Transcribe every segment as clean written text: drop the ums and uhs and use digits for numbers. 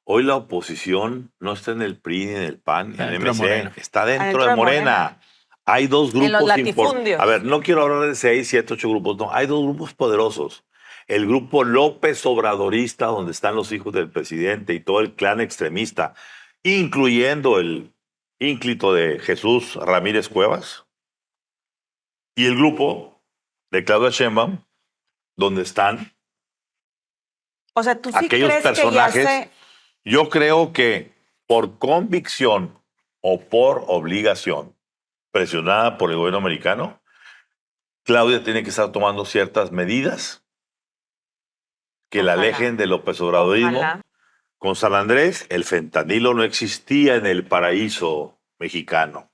Hoy la oposición no está en el PRI ni en el PAN ni en el Dentro de MC, Morena. está dentro de Morena. Hay dos En los grupos latifundios. importantes. A ver, no quiero hablar de 6, 7, 8 grupos, no. Hay dos grupos poderosos. El grupo López Obradorista, donde están los hijos del presidente y todo el clan extremista, incluyendo el ínclito de Jesús Ramírez Cuevas, y el grupo de Claudia Sheinbaum, donde están O sea, ¿tú sí aquellos crees personajes. que ya se... Yo creo que por convicción o por obligación, presionada por el gobierno americano, Claudia tiene que estar tomando ciertas medidas que la Ojalá. alejen del López Obradorismo. Ojalá. Con San Andrés, el fentanilo no existía en el paraíso mexicano.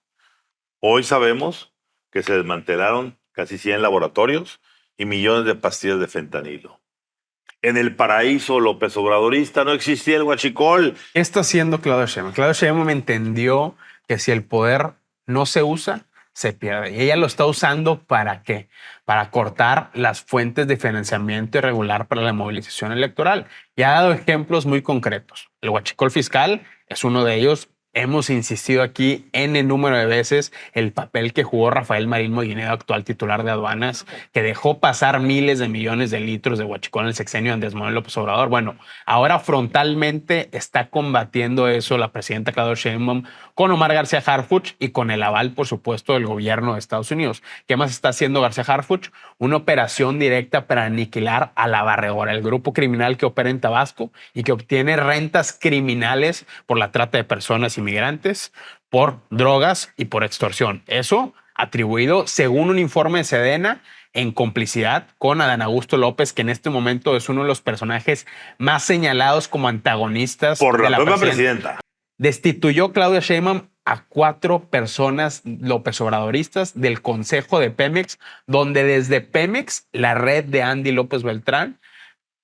Hoy sabemos que se desmantelaron casi 100 laboratorios y millones de pastillas de fentanilo. En el paraíso López Obradorista no existía el huachicol. ¿Qué está haciendo Claudia Sheinbaum? Claudia Sheinbaum entendió que si el poder no se usa, se pierde. Y ella lo está usando ¿para qué? Para cortar las fuentes de financiamiento irregular para la movilización electoral. Y ha dado ejemplos muy concretos. El huachicol fiscal es uno de ellos. Hemos insistido aquí en el número de veces el papel que jugó Rafael Marín Moguinedo, actual titular de aduanas, que dejó pasar miles de millones de litros de huachicol en el sexenio de Andrés Manuel López Obrador. Bueno, ahora frontalmente está combatiendo eso la presidenta Claudia Sheinbaum con Omar García Harfuch y con el aval, por supuesto, del gobierno de Estados Unidos. ¿Qué más está haciendo García Harfuch? Una operación directa para aniquilar a la Barredora, el grupo criminal que opera en Tabasco y que obtiene rentas criminales por la trata de personas inmigrantes, por drogas y por extorsión. Eso atribuido, según un informe de Sedena, en complicidad con Adán Augusto López, que en este momento es uno de los personajes más señalados como antagonistas Por de la la propia presidenta. presidenta. Destituyó Claudia Sheinbaum a 4 personas López Obradoristas del Consejo de Pemex, donde desde Pemex, la red de Andy López Beltrán,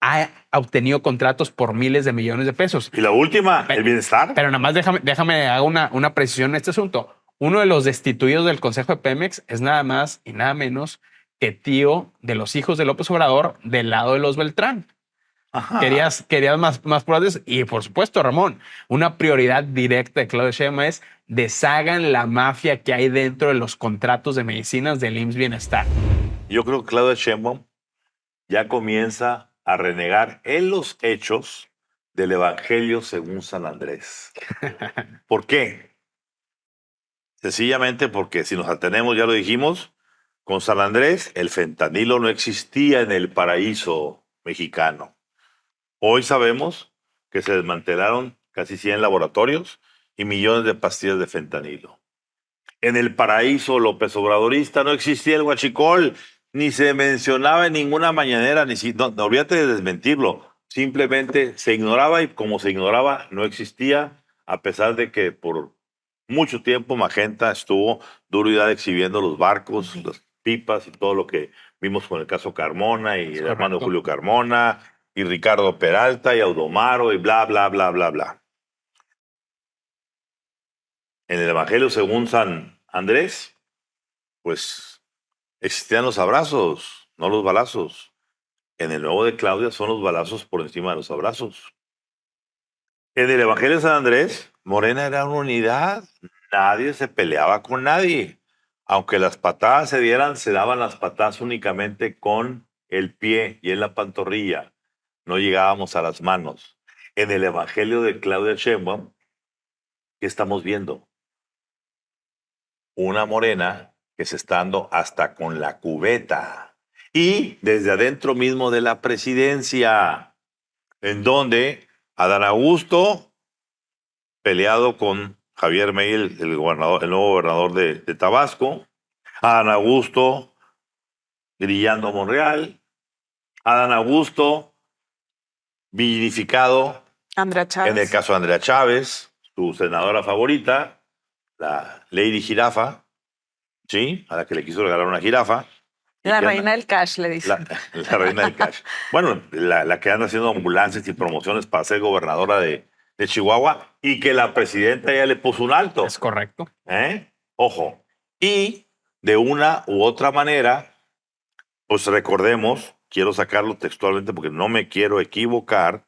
ha obtenido contratos por miles de millones de pesos. Y la última, el bienestar. Pero nada más déjame hacer una precisión en este asunto. Uno de los destituidos del Consejo de Pemex es nada más y nada menos que tío de los hijos de López Obrador del lado de los Beltrán. Ajá. Querías más pruebas y por supuesto, Ramón, una prioridad directa de Claudia Sheinbaum es deshagan la mafia que hay dentro de los contratos de medicinas del IMSS Bienestar. Yo creo que Claudia Sheinbaum ya comienza a renegar en los hechos del Evangelio según San Andrés. ¿Por qué? Sencillamente porque si nos atenemos, ya lo dijimos, con San Andrés el fentanilo no existía en el paraíso mexicano. Hoy sabemos que se desmantelaron casi 100 laboratorios y millones de pastillas de fentanilo. En el paraíso López Obradorista no existía el huachicol, ni se mencionaba en ninguna mañanera, no, olvídate de desmentirlo. Simplemente se ignoraba y como se ignoraba, no existía, a pesar de que por mucho tiempo Magenta estuvo duro y dado exhibiendo los barcos, las pipas y todo lo que vimos con el caso Carmona y el hermano Julio Carmona y Ricardo Peralta y Audomaro y bla, bla, bla, bla, bla. En el Evangelio según San Andrés, pues existían los abrazos, no los balazos. En el Nuevo de Claudia son los balazos por encima de los abrazos. En el Evangelio de San Andrés, Morena era una unidad. Nadie se peleaba con nadie. Aunque las patadas se dieran, se daban las patadas únicamente con el pie y en la pantorrilla. No llegábamos a las manos. En el Evangelio de Claudia Sheinbaum, ¿qué estamos viendo? Una Morena que se está dando hasta con la cubeta. Y desde adentro mismo de la presidencia, en donde Adán Augusto, peleado con Javier May, el nuevo gobernador de Tabasco, Adán Augusto grillando a Monreal, Adán Augusto vilificado Andrea Chávez. en el caso de Andrea Chávez, su senadora favorita, la Lady Jirafa, ¿sí? A la que le quiso regalar una jirafa. La reina del cash, le dicen. La reina del cash. Bueno, la que anda haciendo ambulancias y promociones para ser gobernadora de Chihuahua y que la presidenta ya le puso un alto. Es correcto. Ojo. Y de una u otra manera, pues recordemos, quiero sacarlo textualmente porque no me quiero equivocar,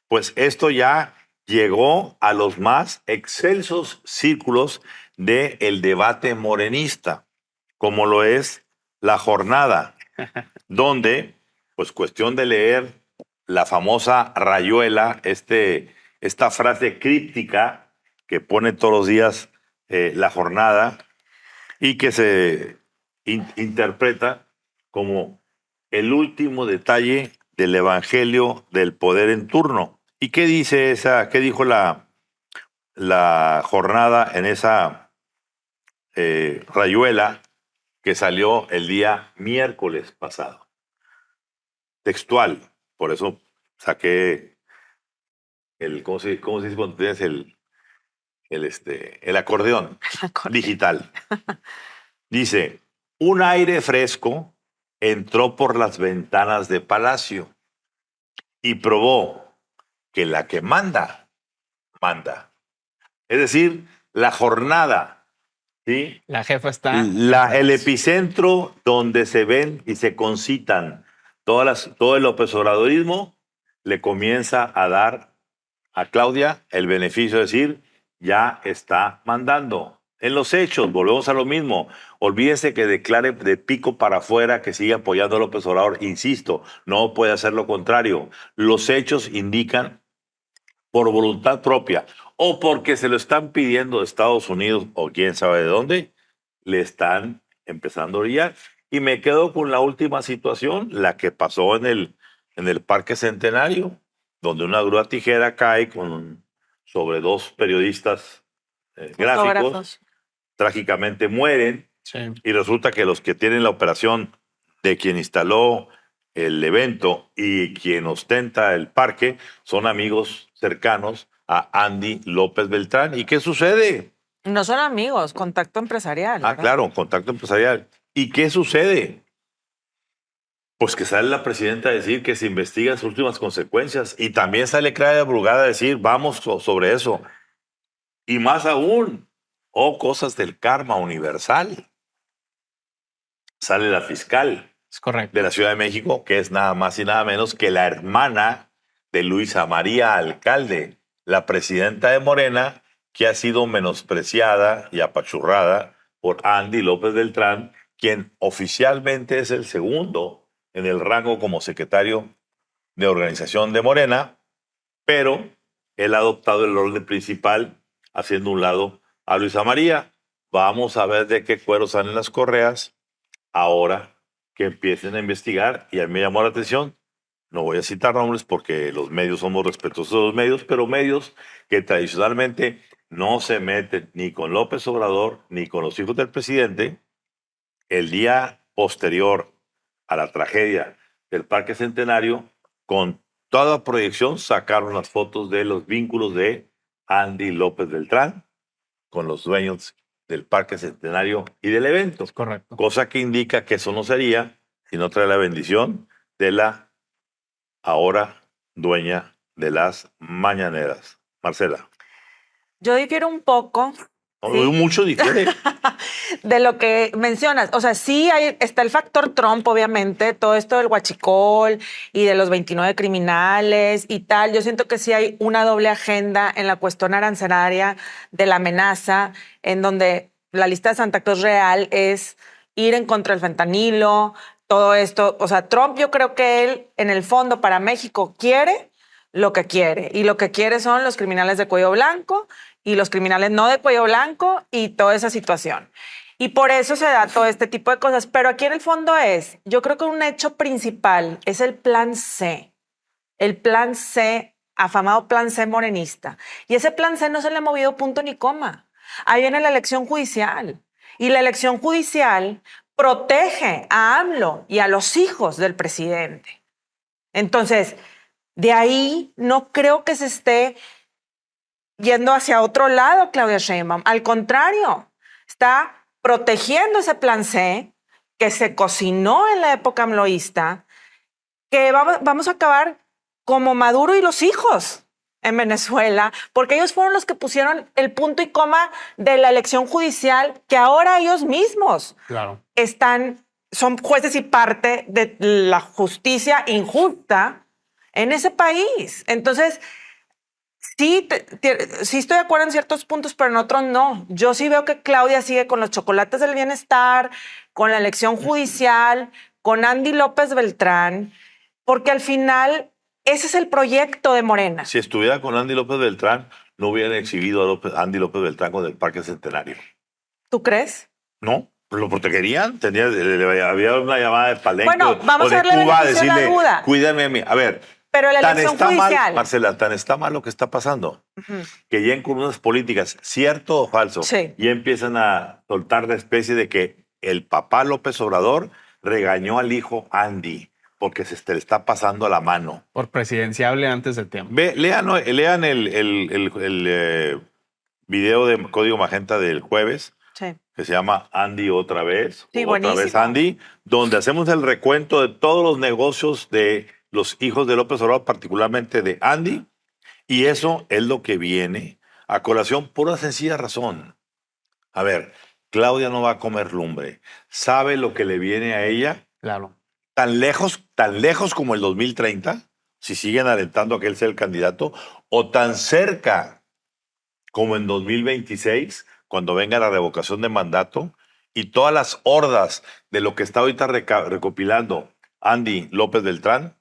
pues esto ya llegó a los más excelsos círculos del debate morenista, como lo es La Jornada, donde, pues cuestión de leer la famosa rayuela, esta frase críptica que pone todos los días La Jornada y que se interpreta como el último detalle del evangelio del poder en turno. ¿Y qué dice qué dijo la jornada en esa rayuela que salió el día miércoles pasado? Textual, por eso saqué ¿cómo se dice cuando tienes el acordeón digital? Dice, un aire fresco entró por las ventanas de palacio y probó que la que manda, manda. Es decir, la jornada, ¿sí? La jefa está... El epicentro donde se ven y se concitan todo el López Obradorismo, le comienza a dar a Claudia el beneficio de decir, ya está mandando. En los hechos, volvemos a lo mismo. Olvídense que declare de pico para afuera que sigue apoyando a López Obrador. Insisto, no puede hacer lo contrario. Los hechos indican por voluntad propia o porque se lo están pidiendo de Estados Unidos o quién sabe de dónde, le están empezando a orillar. Y me quedo con la última situación, la que pasó en el Parque Centenario, donde una grúa tijera cae sobre dos periodistas gráficos, trágicamente mueren, sí. Y resulta que los que tienen la operación de quien instaló el evento y quien ostenta el parque son amigos cercanos a Andy López Beltrán. ¿Y qué sucede? No son amigos, contacto empresarial. Ah, ¿verdad? claro, contacto empresarial. ¿Y qué sucede? Pues que sale la presidenta a decir que se investigan sus últimas consecuencias y también sale Claudia Brugada a decir, vamos sobre eso. Y más aún, cosas del karma universal. Sale la fiscal Es correcto. de la Ciudad de México, que es nada más y nada menos que la hermana de Luisa María Alcalde, la presidenta de Morena, que ha sido menospreciada y apachurrada por Andy López Beltrán, quien oficialmente es el segundo en el rango como secretario de organización de Morena, pero él ha adoptado el orden principal, haciendo un lado a Luisa María. Vamos a ver de qué cuero salen las correas ahora que empiecen a investigar. Y a mí me llamó la atención, no voy a citar nombres porque los medios somos respetuosos de los medios, pero medios que tradicionalmente no se meten ni con López Obrador ni con los hijos del presidente. El día posterior a la tragedia del Parque Centenario, con toda proyección sacaron las fotos de los vínculos de Andy López Beltrán con los dueños del Parque Centenario y del evento. Es correcto. Cosa que indica que eso no sería si no trae la bendición de la ahora dueña de las mañaneras. Marcela. Yo difiero un poco. ¿Sí? Mucho difiere. De lo que mencionas. O sea, sí está el factor Trump, obviamente, todo esto del huachicol y de los 29 criminales y tal. Yo siento que sí hay una doble agenda en la cuestión arancelaria de la amenaza, en donde la lista de Santa Claus real es ir en contra del fentanilo, todo esto. O sea, Trump, yo creo que él, en el fondo, para México quiere lo que quiere. Y lo que quiere son los criminales de cuello blanco y los criminales no de cuello blanco y toda esa situación. Y por eso se da todo este tipo de cosas. Pero aquí en el fondo yo creo que un hecho principal es el plan C. El plan C, afamado plan C morenista. Y ese plan C no se le ha movido punto ni coma. Ahí viene la elección judicial. Y la elección judicial protege a AMLO y a los hijos del presidente. Entonces, de ahí no creo que se esté yendo hacia otro lado, Claudia Sheinbaum. Al contrario, está protegiendo ese plan C que se cocinó en la época amloísta, que vamos a acabar como Maduro y los hijos en Venezuela, porque ellos fueron los que pusieron el punto y coma de la elección judicial, que ahora ellos mismos son jueces y parte de la justicia injusta en ese país. Entonces, Sí, sí estoy de acuerdo en ciertos puntos, pero en otros no. Yo sí veo que Claudia sigue con los chocolates del bienestar, con la elección judicial, con Andy López Beltrán, porque al final ese es el proyecto de Morena. Si estuviera con Andy López Beltrán, no hubieran exhibido a Andy López Beltrán con el Parque Centenario. ¿Tú crees? No, lo protegerían. Había una llamada de Palenque Bueno, vamos o de a darle Cuba a beneficio de la decirle, duda. cuídame a mí. A ver, Pero la tan elección está judicial. mal, Marcela, tan está mal lo que está pasando, que ya en columnas políticas, cierto o falso, Sí. ya empiezan a soltar la especie de que el papá López Obrador regañó al hijo Andy porque se le está pasando a la mano. Por presidenciable antes de tiempo. Lean el video de Código Magenta del jueves, Sí. que se llama Andy otra vez, Sí, o otra vez buenísimo. Andy, donde hacemos el recuento de todos los negocios de los hijos de López Obrador, particularmente de Andy, y eso es lo que viene a colación por una sencilla razón. A ver, Claudia no va a comer lumbre. ¿Sabe lo que le viene a ella? Claro. Tan lejos como el 2030, si siguen alentando a que él sea el candidato, o tan cerca como en 2026, cuando venga la revocación de mandato, y todas las hordas de lo que está ahorita recopilando Andy López Beltrán,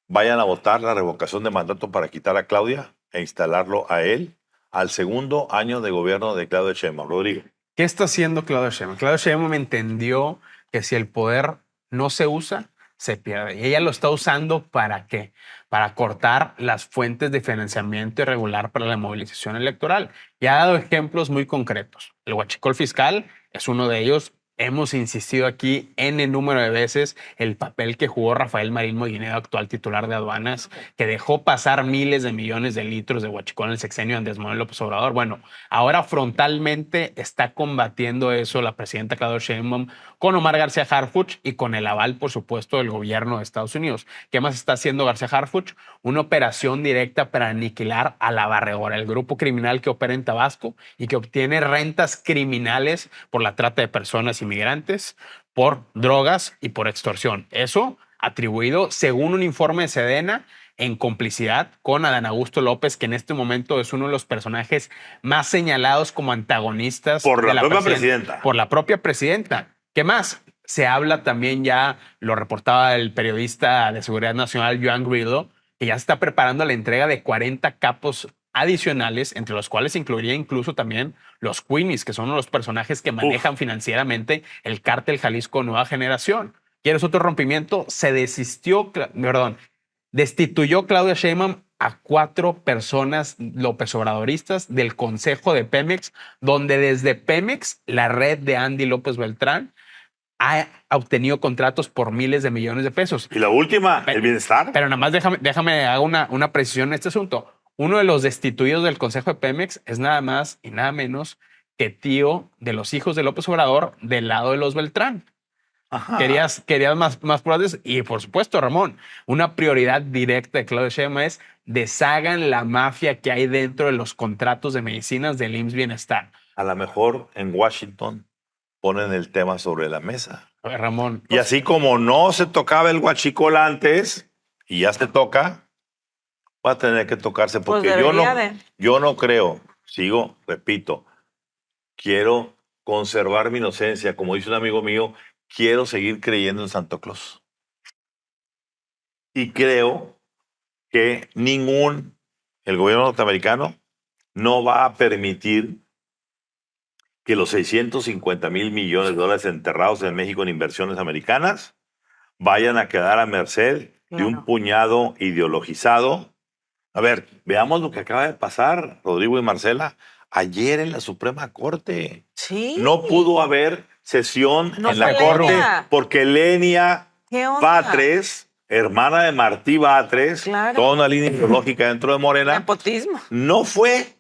vayan a votar la revocación de mandato para quitar a Claudia e instalarlo a él al segundo año de gobierno de Claudia Sheinbaum. Rodrigo. ¿Qué está haciendo Claudia Sheinbaum? Claudia Sheinbaum entendió que si el poder no se usa, se pierde. Y ella lo está usando ¿para qué? Para cortar las fuentes de financiamiento irregular para la movilización electoral. Y ha dado ejemplos muy concretos. El huachicol fiscal es uno de ellos. Hemos insistido aquí en el número de veces el papel que jugó Rafael Marín Moguinedo, actual titular de aduanas, que dejó pasar miles de millones de litros de huachicol en el sexenio de Andrés Manuel López Obrador. Bueno, ahora frontalmente está combatiendo eso la presidenta Claudia Sheinbaum con Omar García Harfuch y con el aval, por supuesto, del gobierno de Estados Unidos. ¿Qué más está haciendo García Harfuch? Una operación directa para aniquilar a la Barregora, el grupo criminal que opera en Tabasco y que obtiene rentas criminales por la trata de personas inmigrantes, por drogas y por extorsión. Eso atribuido, según un informe de Sedena, en complicidad con Adán Augusto López, que en este momento es uno de los personajes más señalados como antagonistas Por de la propia presidenta. Por la propia presidenta. ¿Qué más? Se habla también ya, lo reportaba el periodista de Seguridad Nacional, Joan Grillo, que ya se está preparando la entrega de 40 capos adicionales, entre los cuales incluiría incluso también los Queenies, que son uno de los personajes que manejan financieramente el cártel Jalisco Nueva Generación. ¿Quieres otro rompimiento? Destituyó Claudia Sheinbaum a 4 personas López Obradoristas del Consejo de Pemex, donde desde Pemex, la red de Andy López Beltrán, ha obtenido contratos por miles de millones de pesos. Y la última, el bienestar. Pero nada más déjame hago una precisión en este asunto. Uno de los destituidos del Consejo de Pemex es nada más y nada menos que tío de los hijos de López Obrador del lado de los Beltrán. Ajá. Querías más pruebas y por supuesto, Ramón, una prioridad directa de Claudia Sheinbaum es deshagan la mafia que hay dentro de los contratos de medicinas del IMSS Bienestar. A lo mejor en Washington ponen el tema sobre la mesa. A ver, Ramón. Y así como no se tocaba el huachicol antes y ya se toca, va a tener que tocarse porque yo no creo, repito, quiero conservar mi inocencia. Como dice un amigo mío, quiero seguir creyendo en Santo Claus. Y creo que el gobierno norteamericano no va a permitir que los 650,000 millones de dólares enterrados en México en inversiones americanas vayan a quedar a merced de un puñado ideologizado. A ver, veamos lo que acaba de pasar, Rodrigo y Marcela, ayer en la Suprema Corte. Sí. No pudo haber sesión en la Corte porque Lenia Batres, hermana de Martí Batres, toda una línea ideológica dentro de Morena, nepotismo, no fue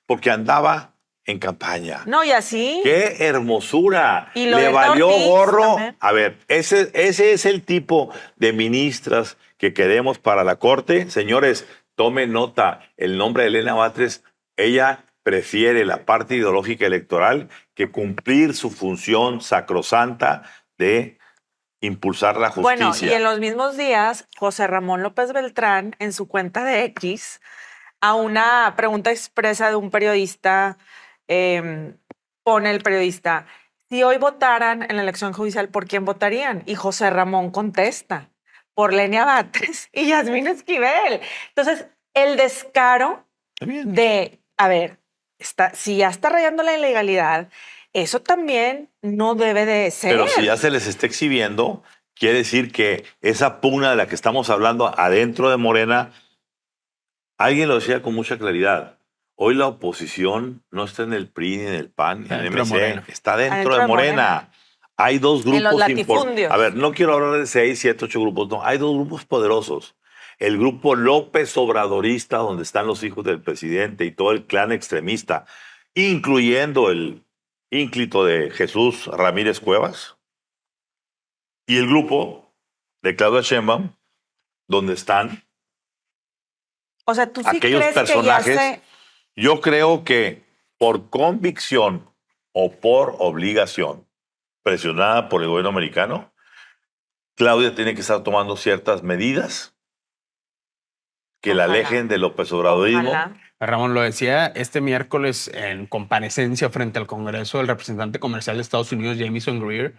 porque andaba en campaña. No, y así. ¡Qué hermosura! Y lo le valió Ortiz gorro. también. A ver, ese es el tipo de ministras que queremos para la Corte. Señores, tomen nota. El nombre de Elena Batres, ella prefiere la parte ideológica electoral que cumplir su función sacrosanta de impulsar la justicia. Bueno, y en los mismos días, José Ramón López Beltrán, en su cuenta de X, a una pregunta expresa de un periodista, pone el periodista, si hoy votaran en la elección judicial, ¿por quién votarían? Y José Ramón contesta, por Lenia Batres y Yasmín Esquivel. Entonces, el descaro Está bien. de, a ver, si ya está rayando la ilegalidad, eso también no debe de ser. Pero si ya se les está exhibiendo, quiere decir que esa pugna de la que estamos hablando adentro de Morena, alguien lo decía con mucha claridad. Hoy la oposición no está en el PRI, ni en el PAN, ni en el Dentro de MC, Morena. está dentro de Morena. Hay dos En los grupos latifundios. importantes. A ver, no quiero hablar de 6, 7, 8 grupos, no. Hay dos grupos poderosos. El grupo López Obradorista, donde están los hijos del presidente y todo el clan extremista, incluyendo el ínclito de Jesús Ramírez Cuevas, y el grupo de Claudia Sheinbaum, donde están O sea, ¿tú sí aquellos crees personajes. que ya se... Yo creo que por convicción o por obligación, presionada por el gobierno americano, Claudia tiene que estar tomando ciertas medidas que la Ojalá. alejen del López Obradorismo. Ojalá. Ramón lo decía este miércoles en comparecencia frente al Congreso del representante comercial de Estados Unidos, Jamieson Greer.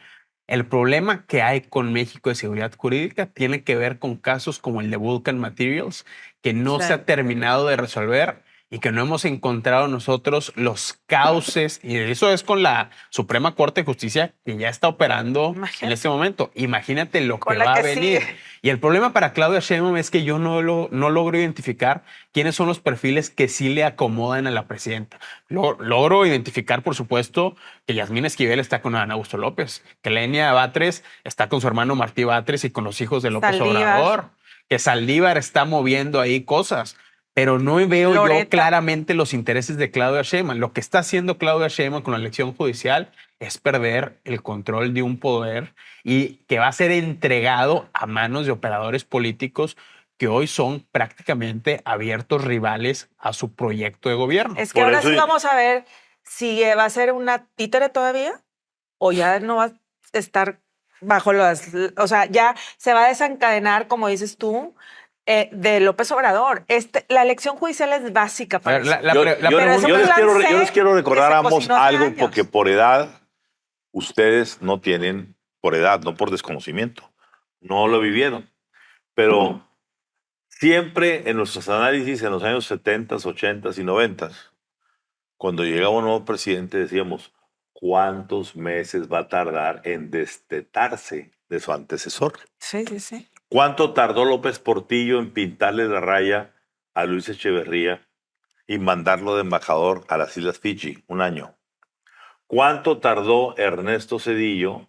El problema que hay con México de seguridad jurídica tiene que ver con casos como el de Vulcan Materials, que no Sí. se ha terminado de resolver y que no hemos encontrado nosotros los cauces. Y eso es con la Suprema Corte de Justicia, que ya está operando Imagínate. en este momento. Imagínate lo Con que la va a que venir. sigue. Y el problema para Claudia Sheinbaum es que yo no logro identificar quiénes son los perfiles que sí le acomodan a la presidenta. Logro identificar, por supuesto, que Yasmín Esquivel está con Adán Augusto López, que Lenia Batres está con su hermano Martí Batres y con los hijos de López Saldívar. Obrador, que Saldívar está moviendo ahí cosas, pero no veo yo Loreta. claramente los intereses de Claudia Sheinbaum. Lo que está haciendo Claudia Sheinbaum con la elección judicial es perder el control de un poder y que va a ser entregado a manos de operadores políticos que hoy son prácticamente abiertos rivales a su proyecto de gobierno. Es que Por ahora eso- sí vamos a ver si va a ser una títere todavía o ya no va a estar bajo las... O sea, ya se va a desencadenar, como dices tú, de López Obrador. La elección judicial es básica para A ver, eso. la Yo, pre- la yo- Pero es pregunta- un plan C yo les quiero recordar que a se ambos cocinó hace algo, años. porque por edad, ustedes no tienen, por edad, no por desconocimiento, no lo vivieron. Pero siempre en nuestros análisis en los años 70, 80 y 90, cuando llegaba un nuevo presidente decíamos, ¿cuántos meses va a tardar en destetarse de su antecesor? Sí, sí, sí. ¿Cuánto tardó López Portillo en pintarle la raya a Luis Echeverría y mandarlo de embajador a las Islas Fiji? 1 año. ¿Cuánto tardó Ernesto Zedillo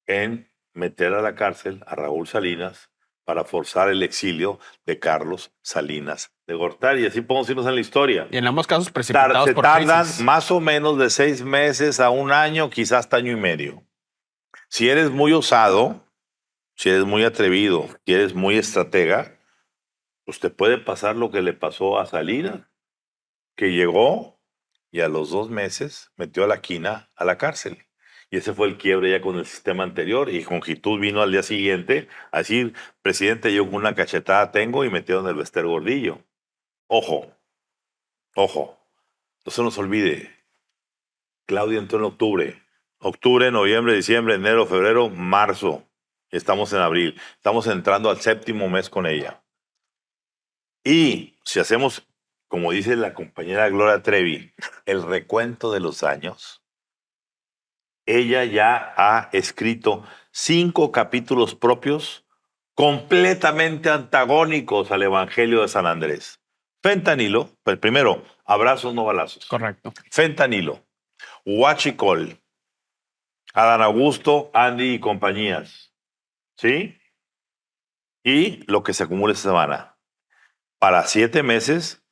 en meter a la cárcel a Raúl Salinas para forzar el exilio de Carlos Salinas de Gortari? Y así podemos irnos en la historia. Y en ambos casos precipitados Se por tardan crisis. más o menos de 6 meses a 1 año, quizás hasta año y medio. Si eres muy osado, si eres muy atrevido, si eres muy estratega, pues te puede pasar lo que le pasó a Salinas, que llegó y a los 2 meses metió a la quina a la cárcel. Y ese fue el quiebre ya con el sistema anterior. Y Jongitud vino al día siguiente a decir, presidente, yo con una cachetada tengo, y metieron el Bester Gordillo. Ojo, ojo, no se nos olvide. Claudia entró en octubre, noviembre, diciembre, enero, febrero, marzo. Estamos en abril. Estamos entrando al 7º mes con ella. Y si hacemos, como dice la compañera Gloria Trevi, el recuento de los años, ella ya ha escrito 5 capítulos propios completamente antagónicos al Evangelio de San Andrés. Fentanilo, pues primero, abrazos no balazos. Correcto. Fentanilo, huachicol, Adán Augusto, Andy y compañías. ¿Sí? Y lo que se acumula esta semana. Para 7 meses,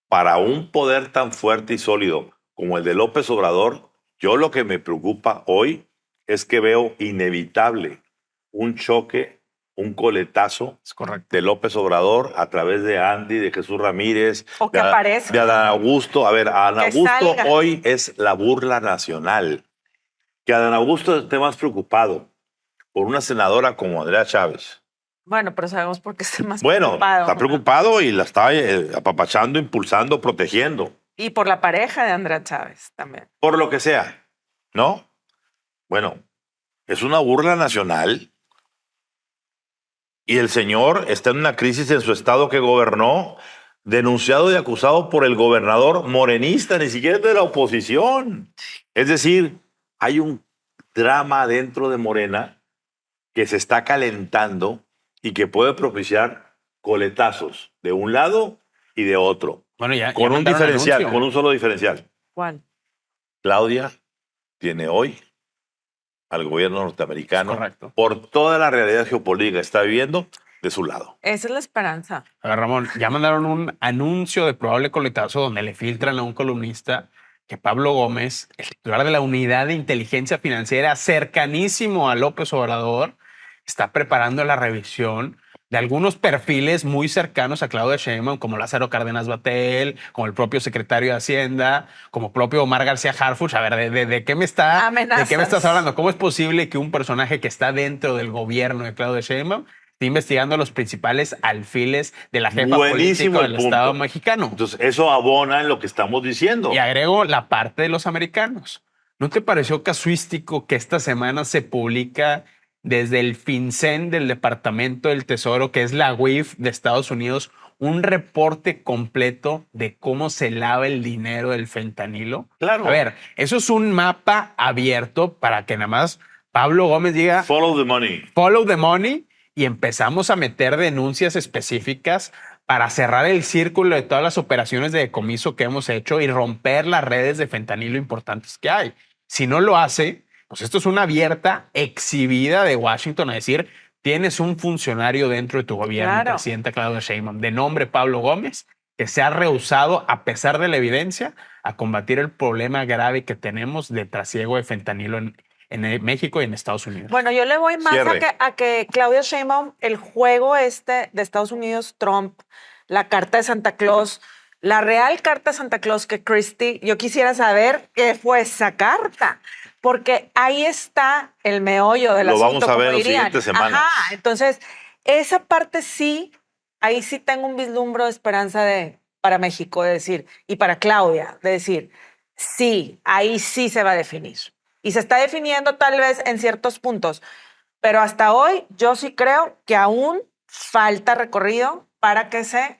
para un poder tan fuerte y sólido como el de López Obrador, yo lo que me preocupa hoy es que veo inevitable un choque, un coletazo Es correcto. de López Obrador a través de Andy, de Jesús Ramírez, O que de, aparezca. de Adán Augusto. A ver, Adán Que Augusto salga. hoy es la burla nacional. Que Adán Augusto esté más preocupado por una senadora como Andrea Chávez, Bueno, pero sabemos por qué está más Bueno, preocupado. está preocupado y la está apapachando, impulsando, protegiendo. Y por la pareja de Andrea Chávez también. Por lo que sea, ¿no? Bueno, es una burla nacional y el señor está en una crisis en su estado que gobernó, denunciado y acusado por el gobernador morenista, ni siquiera es de la oposición. Es decir, hay un drama dentro de Morena que se está calentando y que puede propiciar coletazos de un lado y de otro. Bueno, ya Con un mandaron diferencial, anuncio. con un solo diferencial. ¿Cuál? Claudia tiene hoy al gobierno norteamericano Correcto. por toda la realidad geopolítica que está viviendo de su lado. Esa es la esperanza. A ver, Ramón, ya mandaron un anuncio de probable coletazo donde le filtran a un columnista que Pablo Gómez, el titular de la Unidad de Inteligencia Financiera cercanísimo a López Obrador, está preparando la revisión de algunos perfiles muy cercanos a Claudia Sheinbaum, como Lázaro Cárdenas Batel, como el propio secretario de Hacienda, como propio Omar García Harfuch. A ver, ¿de qué me estás hablando? ¿Cómo es posible que un personaje que está dentro del gobierno de Claudia Sheinbaum esté investigando a los principales alfiles de la jefa Buenísimo política el del punto. Estado mexicano? Entonces, eso abona en lo que estamos diciendo. Y agrego la parte de los americanos. ¿No te pareció casuístico que esta semana se publica desde el FinCEN del Departamento del Tesoro, que es la UIF de Estados Unidos, un reporte completo de cómo se lava el dinero del fentanilo? Claro. A ver, eso es un mapa abierto para que nada más Pablo Gómez diga Follow the money. follow the money y empezamos a meter denuncias específicas para cerrar el círculo de todas las operaciones de decomiso que hemos hecho y romper las redes de fentanilo importantes que hay. Si no lo hace, pues esto es una abierta exhibida de Washington a decir, tienes un funcionario dentro de tu gobierno, Claro. presidenta Claudia Sheinbaum, de nombre Pablo Gómez, que se ha rehusado, a pesar de la evidencia, a combatir el problema grave que tenemos de trasiego de fentanilo en México y en Estados Unidos. Bueno, yo le voy más Cierre. a que Claudia Sheinbaum, el juego este de Estados Unidos, Trump, la carta de Santa Claus, la real carta de Santa Claus que Christie, yo quisiera saber qué fue esa carta, porque ahí está el meollo del Lo asunto. vamos a ver como en las dirían. siguientes semanas. Ajá, entonces, esa parte sí, ahí sí tengo un vislumbro de esperanza para México, de decir, y para Claudia, de decir, sí, ahí sí se va a definir. Y se está definiendo tal vez en ciertos puntos, pero hasta hoy yo sí creo que aún falta recorrido para que se